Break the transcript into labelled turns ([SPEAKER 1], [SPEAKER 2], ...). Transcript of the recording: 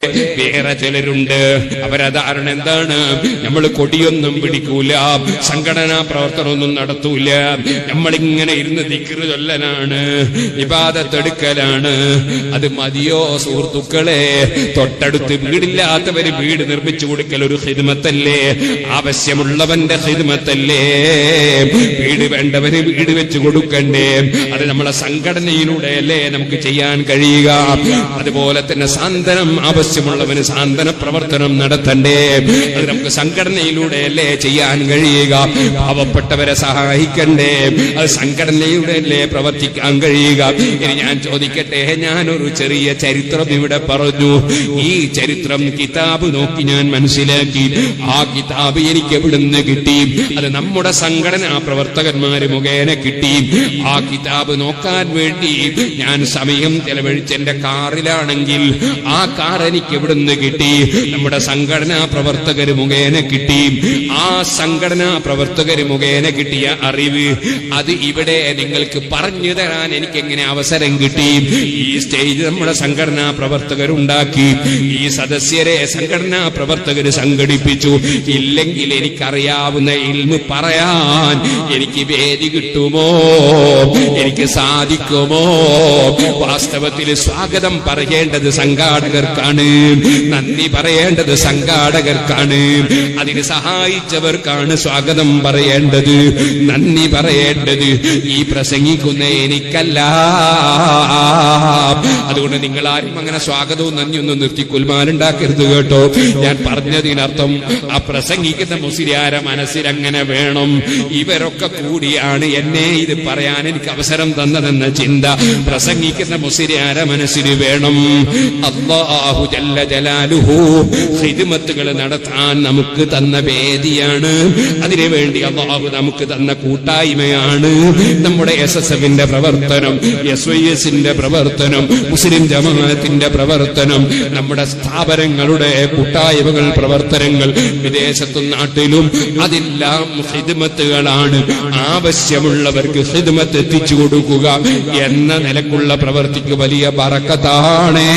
[SPEAKER 1] വേറെ ചിലരുണ്ട്, അവരധാരണ എന്താണ്? നമ്മൾ കൊടിയൊന്നും പിടിക്കൂല, സംഘടനാ പ്രവർത്തനമൊന്നും നടത്തൂല, നമ്മളിങ്ങനെ ഇരുന്ന് ദിക്റ് ചൊല്ലലാണ്, ഇബാദത്തെടുക്കലാണ്. അത് മതിയോ സുഹൃത്തുക്കളെ? തൊട്ടടുത്ത് വീടില്ലാത്തവര് വീട് നിർമ്മിച്ചു കൊടുക്കൽ ഒരു ഖിദ്മത്തല്ലേ? ആവശ്യമുള്ളവന്റെ ഖിദ്മത്തല്ലേ? വീട് വേണ്ടവന് വീട് വെച്ച് കൊടുക്കണ്ടേ? അത് നമ്മളെ സംഘടനയിലൂടെയല്ലേ നമുക്ക് ചെയ്യാൻ കഴിയുക? അതുപോലെ തന്നെ സാന്ത്വനം ആവശ്യമുള്ളവന് സാന്ത്വന പ്രവർത്തനം നടത്തണ്ടേ? അത് നമുക്ക് സംഘടനയിലൂടെയല്ലേ ചെയ്യാൻ കഴിയുക? പാവപ്പെട്ടവരെ സഹായിക്കണ്ടേ? അത് സംഘടനയിലൂടെയല്ലേ പ്രവർത്തിക്കാൻ കഴിയുക? ഇനി ഞാൻ ചോദിക്കട്ടെ, ഞാനൊരു ചെറിയ ചരിത്രം ഇവിടെ പറഞ്ഞു. ഈ ചരിത്രം കിതാബ് നോക്കി ഞാൻ മനസ്സിലാക്കി. ആ കിതാബ് എനിക്ക് എവിടുന്ന് കിട്ടി? അത് നമ്മുടെ സംഘടനാ പ്രവർത്തകന്മാര് മുഖേന കിട്ടി. ആ കിതാബ് നോക്കാൻ വേണ്ടി ഞാൻ സമയം ചെലവഴിച്ച് എന്റെ കാറിലാണെങ്കിൽ ആ കാർ എനിക്ക് എവിടുന്ന് കിട്ടി? നമ്മുടെ സംഘടനാ പ്രവർത്തകര് മുഖേന കിട്ടി. ആ സംഘടനാ പ്രവർത്തകര് മുഖേന കിട്ടിയ അറിവ് അത് ഇവിടെ നിങ്ങൾക്ക് പറഞ്ഞു തരാൻ എനിക്ക് എങ്ങനെ അവസരം കിട്ടി? ഈ സ്റ്റേജ് നമ്മുടെ സംഘടനാ പ്രവർത്തകരുണ്ടാക്കി, ഈ സദസ്യരെ സംഘടനാ പ്രവർത്തകര് സംഘടിപ്പിച്ചു. ഇല്ലെങ്കിൽ എനിക്കറിയാവുന്ന ഇൽമ് പറയാൻ എനിക്ക് വേദി കിട്ടുമോ? എനിക്ക് സാധിക്കുമോ? വാസ്തവത്തിൽ സ്വാഗതം പറയേണ്ടത് സംഘാടകർക്കാണ്, നന്ദി പറയേണ്ടത് സംഘാടകർക്കാണ്, അതിന് സഹായിച്ചവർക്കാണ് സ്വാഗതം പറയേണ്ടത്, നന്ദി പറയേണ്ടത് ഈ പ്രസംഗിക്കുന്ന എനിക്കല്ല. അതുകൊണ്ട് നിങ്ങൾ ആരും അങ്ങനെ സ്വാഗതവും നന്ദിയൊന്നും നിർത്തി കുൽമാനുണ്ടാക്കരുത് കേട്ടോ. ഞാൻ പറഞ്ഞതിനർത്ഥം ആ പ്രസംഗിക്കുന്ന മുസ്ലിയാര മനസ്സിൽ അങ്ങനെ വേണം. ഇവരൊക്കെ കൂടിയാണ് എന്നെ ഇത് പറയാൻ എനിക്ക് അവസരം തന്നതെന്ന ചിന്ത പ്രസംഗിക്കുന്ന മുസ്ലിയാര മനസ്സിൽ വേണം. അല്ലാഹു ജല്ല ജലാലുഹു ഖിദ്മത്തുകൾ നടത്താൻ നമുക്ക് തന്ന വേദിയാണ്. അതിനുവേണ്ടി അല്ലാഹു നമുക്ക് തന്ന കൂട്ടായ്മയാണ് നമ്മുടെ SSFന്റെ പ്രവർത്തനം, SYSന്റെ പ്രവർത്തനം, മുസ്ലിം ജമാഅത്തിന്റെ പ്രവർത്തനം, നമ്മുടെ സ്ഥാപനങ്ങളുടെ കൂട്ടായ്മകൾ, പ്രവർത്തനങ്ങൾ വിദേശത്തും നാട്ടിലും അതെല്ലാം ഖിദ്മത്തുകളാണ്. ആവശ്യമുള്ളവർക്ക് ഖിദ്മത്ത് എത്തിച്ചു കൊടുക്കുക എന്ന നിലക്കുള്ള പ്രവർത്തിക്ക് വലിയ ബറക്കത്താണ്.